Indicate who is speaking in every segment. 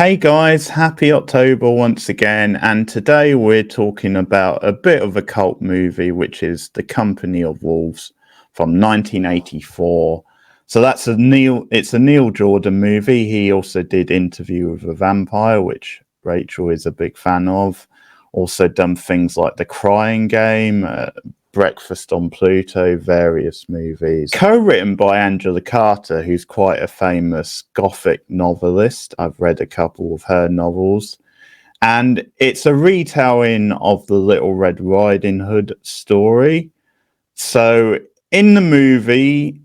Speaker 1: Hey guys, happy October once again, and today we're talking about a bit of a cult movie, which is The Company of Wolves from 1984. So it's a Neil Jordan movie. He also did Interview with a Vampire, which Rachel is a big fan of. Also done things like The Crying Game, Breakfast on Pluto, various movies. Co-written by Angela Carter, who's quite a famous Gothic novelist. I've read a couple of her novels. And it's a retelling of the Little Red Riding Hood story. So in the movie,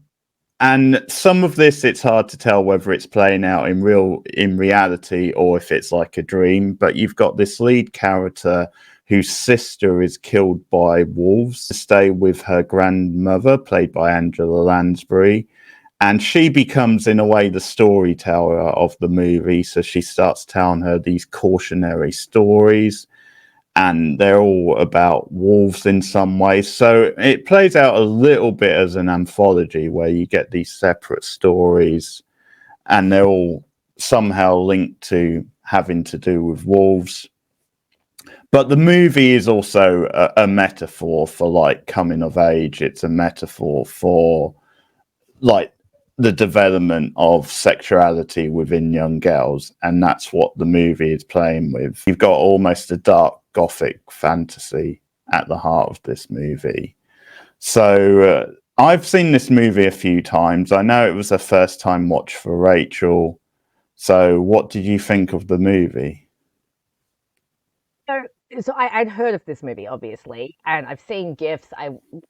Speaker 1: and some of this, it's hard to tell whether it's playing out in reality or if it's like a dream. But you've got this lead character whose sister is killed by wolves to stay with her grandmother, played by Angela Lansbury. And she becomes, in a way, the storyteller of the movie. So she starts telling her these cautionary stories, and they're all about wolves in some way. So it plays out a little bit as an anthology where you get these separate stories, and they're all somehow linked to having to do with wolves. But the movie is also a metaphor for like coming of age. It's a metaphor for like the development of sexuality within young girls, and that's what the movie is playing with. You've got almost a dark gothic fantasy at the heart of this movie. So I've seen this movie a few times. I know it was a first time watch for Rachel. So what did you think of the movie?
Speaker 2: So I'd heard of this movie, obviously, and I've seen GIFs.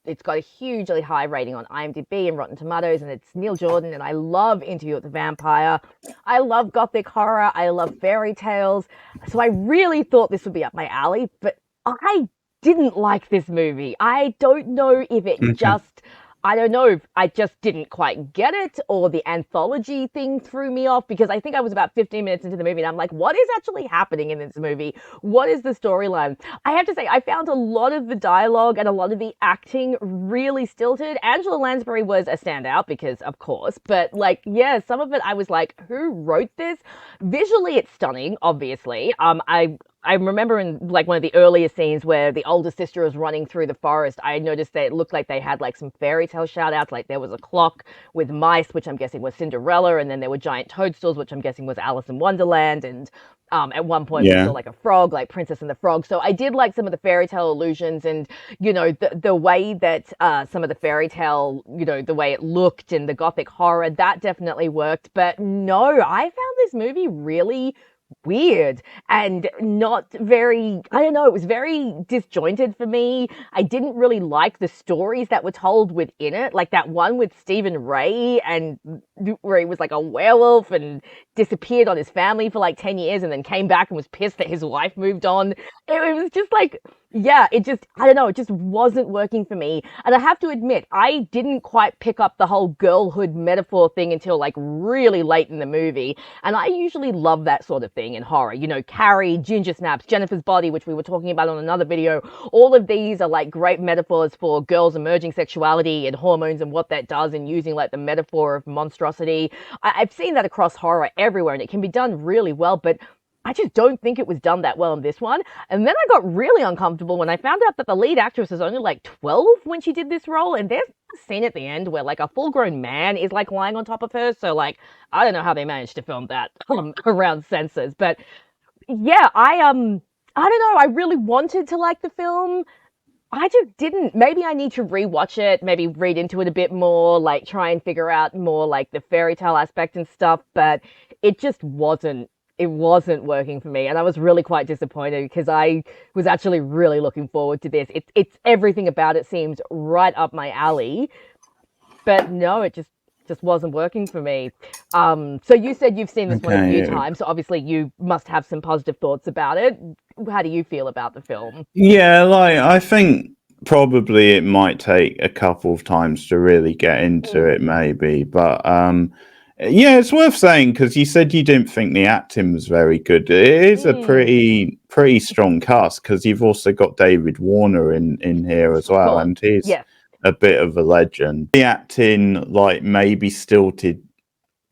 Speaker 2: It's got a hugely high rating on IMDb and Rotten Tomatoes, and it's Neil Jordan, and I love Interview with the Vampire. I love gothic horror. I love fairy tales. So I really thought this would be up my alley, but I didn't like this movie. I don't know if it
Speaker 1: Okay.
Speaker 2: just I don't know if I just didn't quite get it or the anthology thing threw me off because I think I was about 15 minutes into the movie and I'm like, what is actually happening in this movie? What is the storyline? I have to say, I found a lot of the dialogue and a lot of the acting really stilted. Angela Lansbury was a standout because, of course, but like, yeah, some of it I was like, who wrote this? Visually, it's stunning, obviously. I remember in like one of the earlier scenes where the older sister was running through the forest, I noticed that it looked like they had like some fairy tale shout outs. Like there was a clock with mice, which I'm guessing was Cinderella, and then there were giant toadstools, which I'm guessing was Alice in Wonderland. And at one point we saw
Speaker 1: Yeah.
Speaker 2: like a frog, like Princess and the Frog. So I did like some of the fairy tale illusions and, the way that some of the fairy tale, the way it looked and the gothic horror, that definitely worked. But no, I found this movie really weird and not very, I don't know, it was very disjointed for me. I didn't really like the stories that were told within it, like that one with Stephen Ray and where he was like a werewolf and disappeared on his family for like 10 years and then came back and was pissed that his wife moved on. It was just like, yeah, I don't know, it just wasn't working for me. And I have to admit, I didn't quite pick up the whole girlhood metaphor thing until like really late in the movie. And I usually love that sort of thing in horror. Carrie, Ginger Snaps, Jennifer's Body, which we were talking about on another video. All of these are like great metaphors for girls' emerging sexuality and hormones and what that does, and using like the metaphor of monstrosity. I've seen that across horror everywhere, and it can be done really well, but I just don't think it was done that well in this one. And then I got really uncomfortable when I found out that the lead actress was only like 12 when she did this role. And there's a scene at the end where like a full grown man is like lying on top of her. So like, I don't know how they managed to film that around censors. But yeah, I don't know. I really wanted to like the film. I just didn't. Maybe I need to rewatch it, maybe read into it a bit more, like try and figure out more like the fairy tale aspect and stuff, but it just wasn't working for me, and I was really quite disappointed because I was actually really looking forward to this. It's everything about it seems right up my alley, but no, it just wasn't working for me. So you said you've seen this one a few
Speaker 1: Okay.
Speaker 2: times, so obviously you must have some positive thoughts about it. How do you feel about the film?
Speaker 1: Yeah, like I think probably it might take a couple of times to really get into it,
Speaker 2: Mm,
Speaker 1: maybe. But yeah, it's worth saying because you said you didn't think the acting was very good. It is a
Speaker 2: mm,
Speaker 1: pretty strong cast because you've also got David Warner in here as
Speaker 2: of
Speaker 1: well,
Speaker 2: course,
Speaker 1: and he's
Speaker 2: yes.
Speaker 1: a bit of a legend. The acting like maybe stilted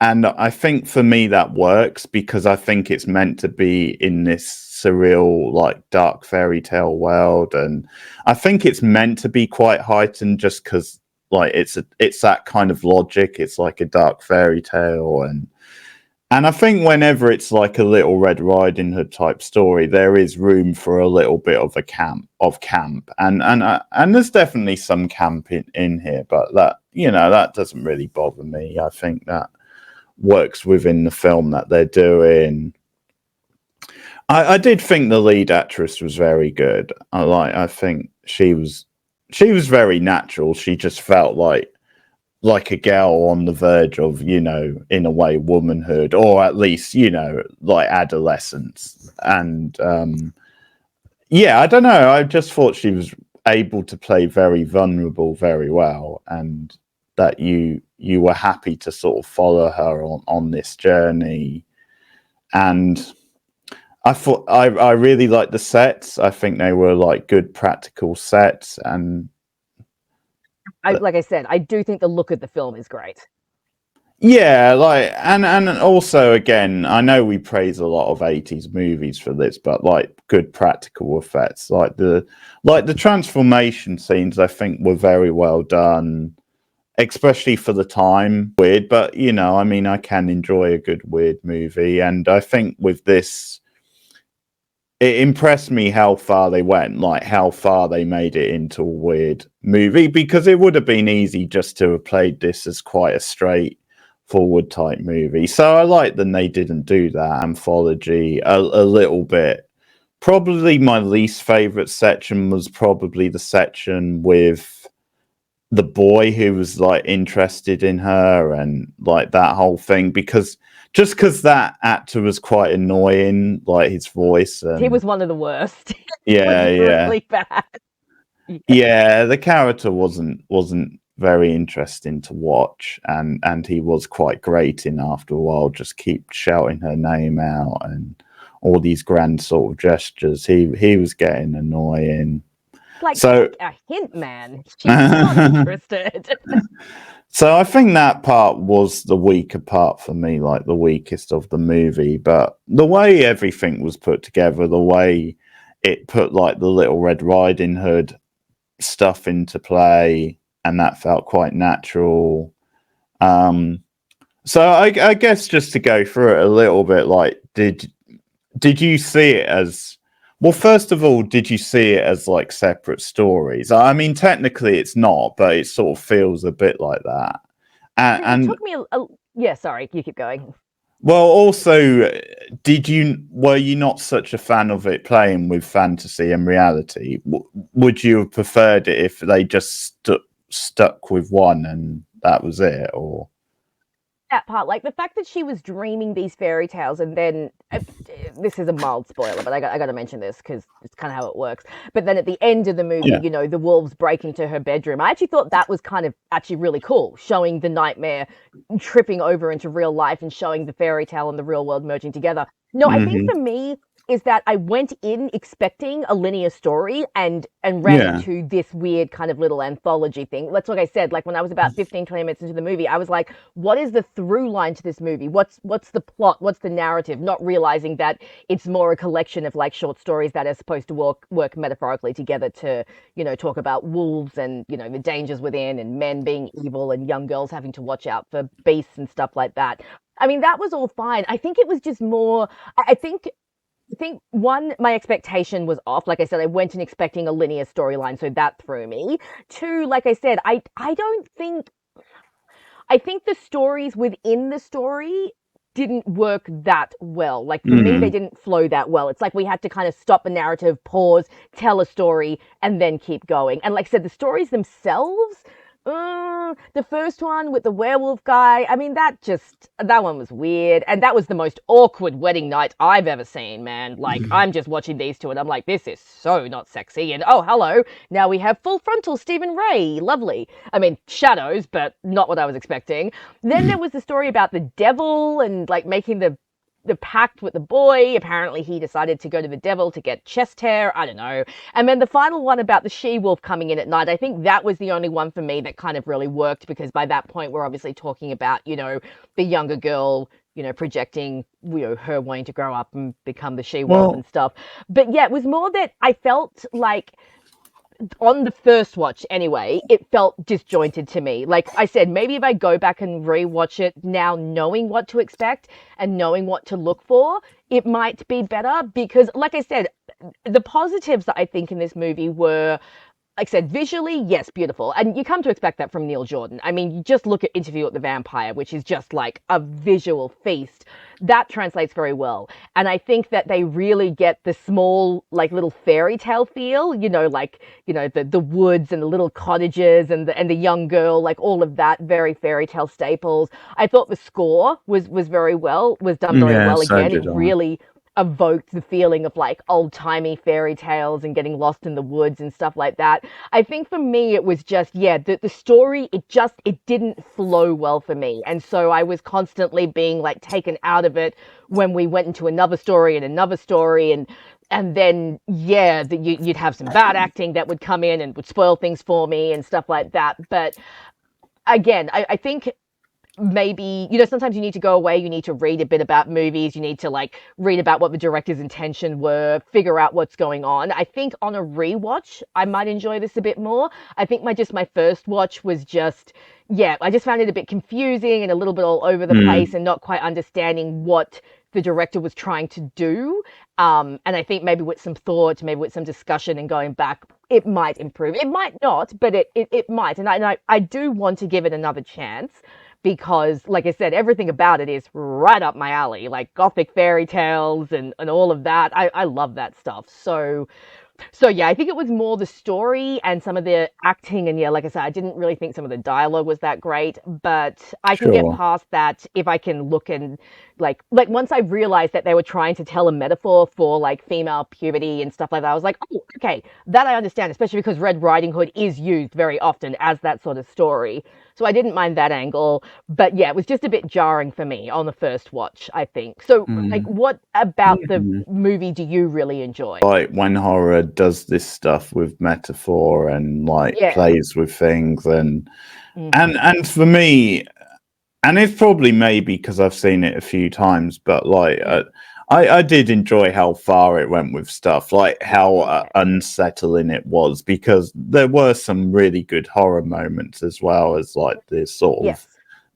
Speaker 1: and I think for me that works because I think it's meant to be in this surreal, like dark fairy tale world, and I think it's meant to be quite heightened just because like it's that kind of logic. It's like a dark fairy tale, and I think whenever it's like a Little Red Riding Hood type story, there is room for a little bit of a camp, and there's definitely some camp in here, but that that doesn't really bother me. I think that works within the film that they're doing. I did think the lead actress was very good. I think she was very natural. She just felt like a girl on the verge of, in a way, womanhood, or at least, like adolescence. And yeah, I don't know. I just thought she was able to play very vulnerable very well, and that you were happy to sort of follow her on this journey. And I thought I really liked the sets. I think they were like good practical sets, and
Speaker 2: Like I said, I do think the look of the film is great.
Speaker 1: yeah, like and also again, I know we praise a lot of 80s movies for this, but like good practical effects, like the transformation scenes I think were very well done, especially for the time. Weird, but I mean I can enjoy a good weird movie, and I think with this it impressed me how far they went, like how far they made it into a weird movie, because it would have been easy just to have played this as quite a straightforward type movie. So I like that they didn't do that anthology a little bit. Probably my least favorite section was probably the section with the boy who was like interested in her and like that whole thing, because that actor was quite annoying, like his voice.
Speaker 2: He was one of the worst.
Speaker 1: Yeah,
Speaker 2: It was
Speaker 1: yeah,
Speaker 2: really bad.
Speaker 1: yeah. The character wasn't very interesting to watch, and he was quite grating after a while. Just keep shouting her name out and all these grand sort of gestures. He was getting annoying.
Speaker 2: Like,
Speaker 1: So
Speaker 2: take a hint, man. She's not interested.
Speaker 1: So I think that part was the weaker part for me, like the weakest of the movie. But the way everything was put together, the way it put like the Little Red Riding Hood stuff into play, and that felt quite natural. Um, so I guess just to go through it a little bit, like did you see it as, well, first of all, did you see it as like separate stories? I mean, technically it's not, but it sort of feels a bit like that.
Speaker 2: It
Speaker 1: And
Speaker 2: took me yeah, sorry, you keep going.
Speaker 1: well, also, were you not such a fan of it playing with fantasy and reality? Would you have preferred it if they just stuck with one and that was it, or?
Speaker 2: That part, like the fact that she was dreaming these fairy tales, and then this is a mild spoiler, but I got to mention this because it's kind of how it works. But then at the end of the movie,
Speaker 1: Yeah.
Speaker 2: the wolves break into her bedroom. I actually thought that was kind of actually really cool, showing the nightmare tripping over into real life and showing the fairy tale and the real world merging together. No, I think
Speaker 1: Hmm.
Speaker 2: for me is that I went in expecting a linear story and ran
Speaker 1: Yeah.
Speaker 2: into this weird kind of little anthology thing. That's what I said. Like when I was about 15, 20 minutes into the movie, I was like, what is the through line to this movie? What's the plot? What's the narrative? Not realizing that it's more a collection of like short stories that are supposed to work metaphorically together to, talk about wolves and, the dangers within, and men being evil and young girls having to watch out for beasts and stuff like that. I mean, that was all fine. I think it was just more, I think one, my expectation was off. Like I said, I went in expecting a linear storyline, so that threw me. Two, like I said, I don't think, I think the stories within the story didn't work that well. Like for me, they
Speaker 1: Hmm.
Speaker 2: didn't flow that well. It's like we had to kind of stop the narrative, pause, tell a story, and then keep going. And like I said, the stories themselves, the first one with the werewolf guy, I mean, that one was weird. And that was the most awkward wedding night I've ever seen, man. Like, I'm just watching these two and I'm like, this is so not sexy. And oh, hello, now we have full frontal Stephen Ray. Lovely. I mean, shadows, but not what I was expecting. Then there was the story about the devil and like making the the pact with the boy. Apparently he decided to go to the devil to get chest hair. I don't know. And then the final one about the she-wolf coming in at night, I think that was the only one for me that kind of really worked, because by that point we're obviously talking about, the younger girl, projecting, her wanting to grow up and become the she-wolf
Speaker 1: Well,
Speaker 2: and stuff. But yeah, it was more that I felt like on the first watch anyway, it felt disjointed to me. Like I said, maybe if I go back and rewatch it now, knowing what to expect and knowing what to look for, it might be better. Because, like I said, the positives that I think in this movie were, like I said, visually, yes, beautiful. And you come to expect that from Neil Jordan. I mean, you just look at Interview with the Vampire, which is just like a visual feast. That translates very well. And I think that they really get the small, like little fairy tale feel, the woods and the little cottages and the young girl, like all of that, very fairy tale staples. I thought the score was done very
Speaker 1: yeah,
Speaker 2: well.
Speaker 1: so
Speaker 2: Again, it
Speaker 1: did I.
Speaker 2: really evoked the feeling of like old-timey fairy tales and getting lost in the woods and stuff like that. I think for me it was just, yeah, the story, it didn't flow well for me. And so I was constantly being like taken out of it when we went into another story and then yeah, you'd have some bad acting that would come in and would spoil things for me and stuff like that. But again, I think maybe, sometimes you need to go away, you need to read a bit about movies, you need to like read about what the director's intention were, figure out what's going on. I think on a rewatch I might enjoy this a bit more. I think my first watch was just, yeah, I just found it a bit confusing and a little bit all over the place
Speaker 1: Mm,
Speaker 2: and not quite understanding what the director was trying to do. And I think maybe with some thought, maybe with some discussion and going back, it might improve. It might not, but it might. And I do want to give it another chance, because like I said, everything about it is right up my alley, like gothic fairy tales and all of that. I love that stuff. So yeah, I think it was more the story and some of the acting, and yeah, like I said, I didn't really think some of the dialogue was that great, but I can get
Speaker 1: sure.
Speaker 2: past that if I can look and like once I realized that they were trying to tell a metaphor for like female puberty and stuff like that, I was like, oh, okay, that I understand, especially because Red Riding Hood is used very often as that sort of story. So I didn't mind that angle, but yeah, it was just a bit jarring for me on the first watch, I think. So like,
Speaker 1: Mm.
Speaker 2: what about the
Speaker 1: Yeah.
Speaker 2: movie do you really enjoy?
Speaker 1: Like when horror does this stuff with metaphor and like
Speaker 2: Yeah.
Speaker 1: plays with things and
Speaker 2: Hmm.
Speaker 1: for me, and it's probably maybe because I've seen it a few times, but like I did enjoy how far it went with stuff, like how
Speaker 2: Yeah.
Speaker 1: unsettling it was, because there were some really good horror moments as well as like this sort of
Speaker 2: Yes.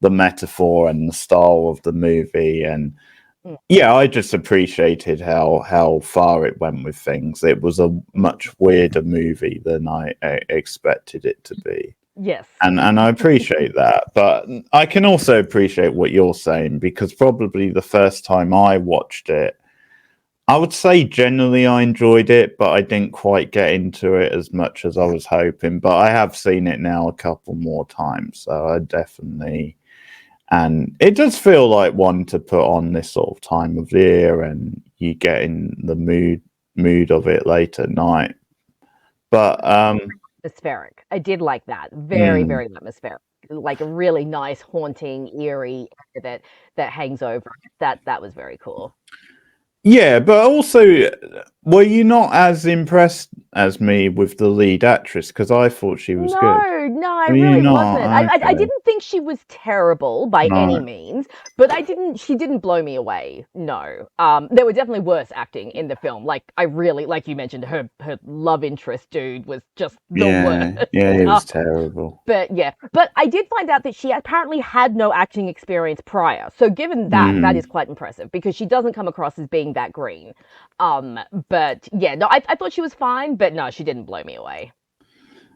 Speaker 1: the metaphor and the style of the movie. And
Speaker 2: Mm.
Speaker 1: yeah, I just appreciated how far it went with things. It was a much weirder movie than I expected it to be.
Speaker 2: Yes.
Speaker 1: And I appreciate that, but I can also appreciate what you're saying, because probably the first time I watched it, I would say generally I enjoyed it, but I didn't quite get into it as much as I was hoping. But I have seen it now a couple more times, so I definitely, and it does feel like one to put on this sort of time of year, and you get in the mood of it late at night. But
Speaker 2: Atmospheric. I did like that. Very,
Speaker 1: mm,
Speaker 2: very atmospheric. Like a really nice, haunting, eerie that hangs over. That was very cool.
Speaker 1: yeah, but also, were you not as impressed as me with the lead actress? Because I thought she was good.
Speaker 2: No, I
Speaker 1: Were you
Speaker 2: really wasn't.
Speaker 1: not?
Speaker 2: I
Speaker 1: Okay,
Speaker 2: didn't think she was terrible by any
Speaker 1: right.
Speaker 2: means, but she didn't blow me away. No. There were definitely worse acting in the film. Like I really, like you mentioned, her love interest dude was just the worst.
Speaker 1: Yeah, yeah, it was terrible.
Speaker 2: But yeah, but I did find out that she apparently had no acting experience prior. So given that, that is
Speaker 1: Mm.
Speaker 2: quite impressive, because she doesn't come across as being that green. But yeah, no, I thought she was fine, but no, she didn't blow me away.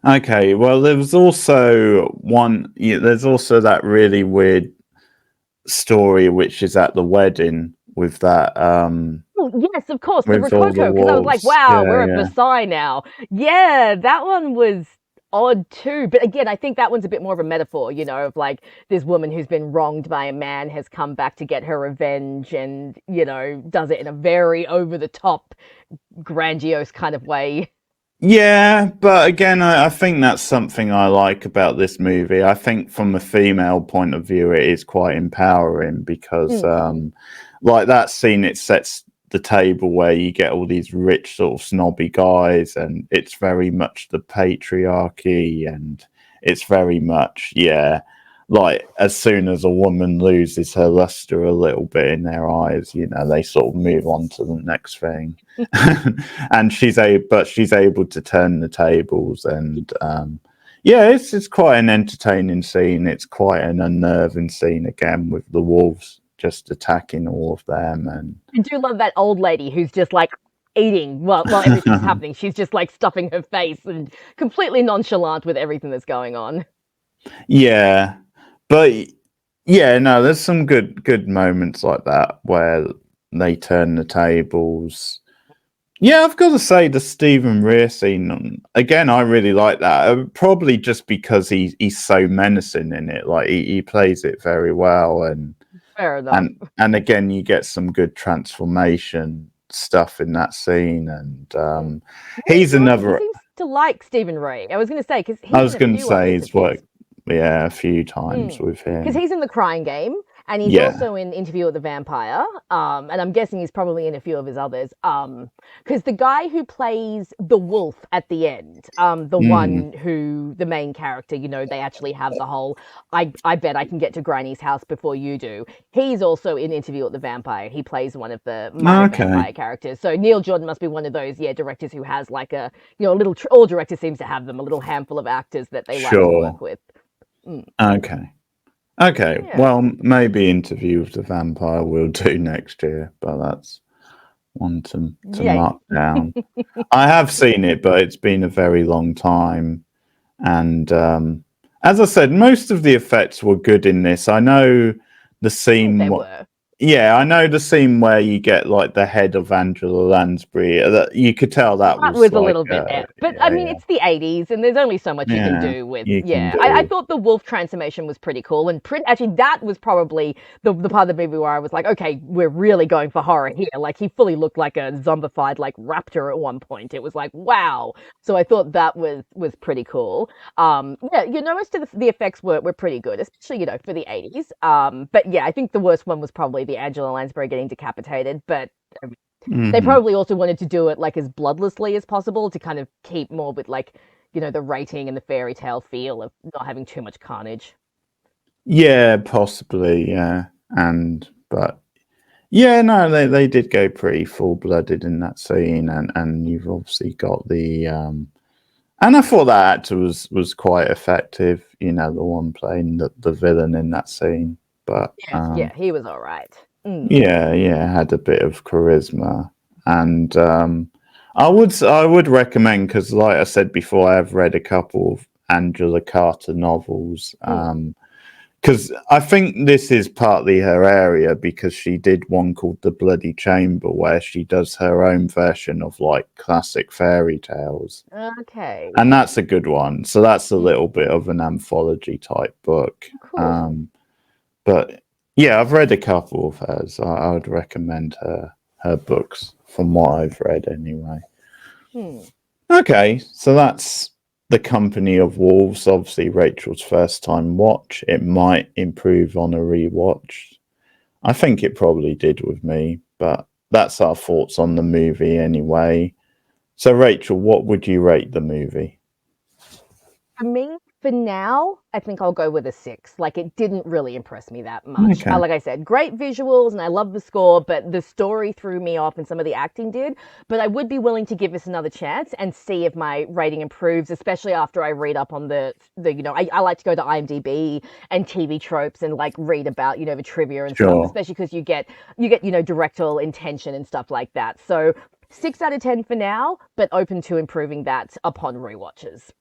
Speaker 1: Okay, well, there was also one. Yeah, there's also that really weird story, which is at the wedding with that,
Speaker 2: Oh, yes, of course, the
Speaker 1: with all the
Speaker 2: Rococo, because I was like,
Speaker 1: wolves.
Speaker 2: wow,
Speaker 1: Yeah,
Speaker 2: we're at
Speaker 1: yeah.
Speaker 2: Versailles now. Yeah, that one was odd too. But again, I think that one's a bit more of a metaphor, of like this woman who's been wronged by a man has come back to get her revenge and, does it in a very over the top, grandiose kind of way.
Speaker 1: Yeah, but again, I think that's something I like about this movie. I think from a female point of view, it is quite empowering because
Speaker 2: Mm,
Speaker 1: like that scene, it sets the table where you get all these rich sort of snobby guys, and it's very much the patriarchy, and it's very much, yeah, like as soon as a woman loses her luster a little bit in their eyes, you know, they sort of move on to the next thing. And she's able to turn the tables, and yeah, it's quite an entertaining scene. It's quite an unnerving scene again, with the wolves just attacking all of them. And
Speaker 2: I do love that old lady who's just like eating while everything's happening. She's just like stuffing her face and completely nonchalant with everything that's going on.
Speaker 1: yeah, but yeah, no, there's some good moments like that where they turn the tables. Yeah, I've got to say the Stephen Rea scene again. I really like that. Probably just because he's so menacing in it. Like he plays it very well,
Speaker 2: Fair enough.
Speaker 1: and again, you get some good transformation stuff in that scene. And he's
Speaker 2: He
Speaker 1: another.
Speaker 2: seems to like Stephen Ray. I was going to say because
Speaker 1: I was going to say he's worked, yeah, a few times with him.
Speaker 2: Because he's in The Crying Game, and he's
Speaker 1: Yeah.
Speaker 2: also in Interview with the Vampire, and I'm guessing he's probably in a few of his others. Because the guy who plays the wolf at the end, the one who, the main character, you know, they actually have the whole, I bet I can get to Granny's house before you do. He's also in Interview with the Vampire. He plays one of the minor vampire characters. So Neil Jordan must be one of those, directors who has like a, you know, a little, all directors seems to have them, a little handful of actors that they like to work with.
Speaker 1: Okay. Yeah. Well, maybe Interview with the Vampire we'll do next year, but that's one to mark down. I have seen it, but it's been a very long time. And as I said, most of the effects were good in this. I know the scene. I know the scene where you get like the head of Angela Lansbury. You could tell that was
Speaker 2: like, a little bit there. But I mean, it's the 80s, and there's only so much you can do with. I thought the wolf transformation was pretty cool, and actually that was probably the part of the movie where I was like, okay, we're really going for horror here. Like he fully looked like a zombified like raptor at one point. It was like, wow. So I thought that was pretty cool. Most of the effects were pretty good, especially for the 80s. But yeah, I think the worst one was probably the Angela Lansbury getting decapitated, but they probably also wanted to do it like as bloodlessly as possible to kind of keep more with like, the rating and the fairy tale feel of not having too much carnage.
Speaker 1: Yeah, possibly, yeah. But yeah, no, they did go pretty full-blooded in that scene, and you've obviously got the and I thought that actor was quite effective, the one playing the villain in that scene. But
Speaker 2: he was all right.
Speaker 1: Yeah, had a bit of charisma, and I would recommend, because like I said before, I have read a couple of Angela Carter novels, because I think this is partly her area, because she did one called The Bloody Chamber, where she does her own version of like classic fairy tales.
Speaker 2: Okay.
Speaker 1: And that's a good one. So that's a little bit of an anthology type book.
Speaker 2: Cool.
Speaker 1: But yeah, I've read a couple of hers. I would recommend her books from what I've read anyway. Okay, so that's The Company of Wolves. Obviously, Rachel's first time watch. It might improve on a rewatch. I think it probably did with me, but that's our thoughts on the movie anyway. So, Rachel, what would you rate the movie?
Speaker 2: For me, for now, I think I'll go with a 6. Like, it didn't really impress me that much.
Speaker 1: Okay.
Speaker 2: Like I said, great visuals, and I love the score, but the story threw me off, and some of the acting did. But I would be willing to give this another chance and see if my rating improves, especially after I read up on the I like to go to IMDb and TV tropes and like read about the trivia and stuff, especially because you get directorial intention and stuff like that. So 6 out of 10 for now, but open to improving that upon rewatches.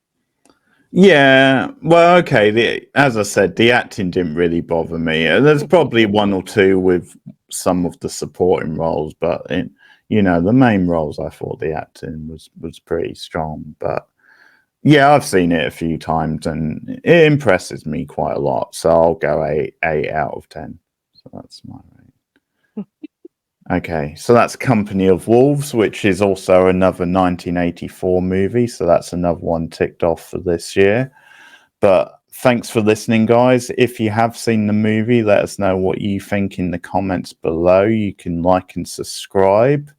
Speaker 1: Yeah, well, okay. As I said, the acting didn't really bother me. There's probably one or two with some of the supporting roles, but the main roles, I thought the acting was pretty strong. But yeah, I've seen it a few times, and it impresses me quite a lot. So I'll go 8 out of 10. So that's my rate. Okay, so that's Company of Wolves, which is also another 1984 movie. So that's another one ticked off for this year. But thanks for listening, guys. If you have seen the movie, let us know what you think in the comments below. You can like and subscribe.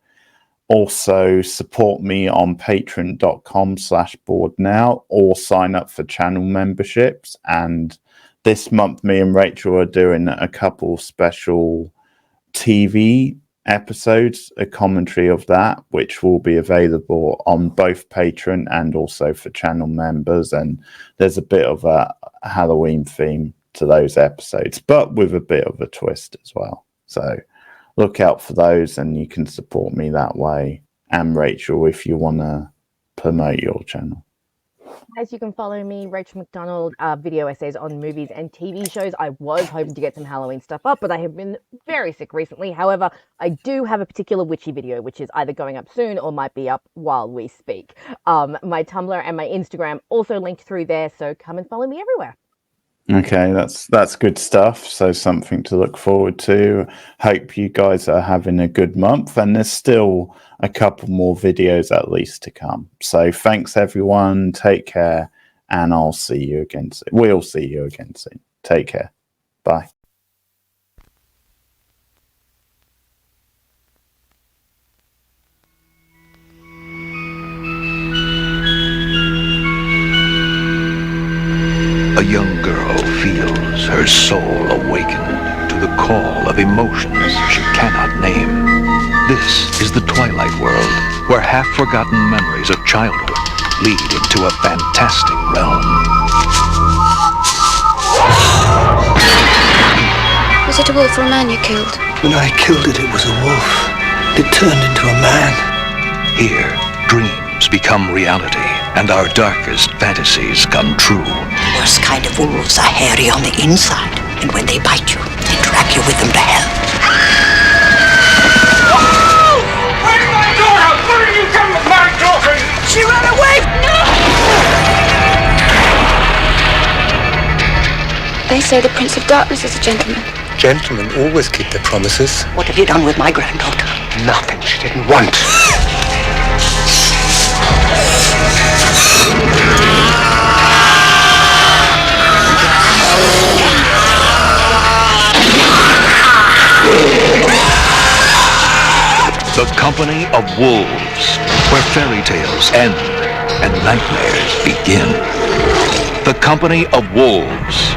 Speaker 1: Also, support me on patreon.com/borednow or sign up for channel memberships. And this month, me and Rachel are doing a couple special TV episodes, a commentary of that, which will be available on both Patreon and also for channel members. And there's a bit of a Halloween theme to those episodes, but with a bit of a twist as well. So look out for those, and you can support me that way. And Rachel, if you want to promote your channel.
Speaker 2: As you can follow me, Rachel McDonald, video essays on movies and TV shows. I was hoping to get some Halloween stuff up, but I have been very sick recently. However, I do have a particular witchy video, which is either going up soon or might be up while we speak. My Tumblr and my Instagram also linked through there, so come and follow me everywhere.
Speaker 1: Okay, that's good stuff. So something to look forward to. Hope you guys are having a good month, and there's still a couple more videos at least to come. So thanks everyone. Take care, and I'll see you again soon. We'll see you again soon. Take care. Bye.
Speaker 3: A young girl feels her soul awaken to the call of emotions she cannot name. This is the Twilight World, where half-forgotten memories of childhood lead into a fantastic realm.
Speaker 4: Was it a wolf or a man you killed?
Speaker 5: When I killed it, it was a wolf. It turned into a man.
Speaker 3: Here, dreams become reality, and our darkest fantasies come true.
Speaker 6: The worst kind of wolves are hairy on the inside, and when they bite you, they drag you with them to hell.
Speaker 7: Whoa! Where's my daughter? Where did you come with my daughter?
Speaker 6: She ran away! No!
Speaker 4: They say the Prince of Darkness is a gentleman.
Speaker 5: Gentlemen always keep their promises.
Speaker 6: What have you done with my granddaughter?
Speaker 5: Nothing she didn't want.
Speaker 3: The Company of Wolves, where fairy tales end and nightmares begin. The Company of Wolves.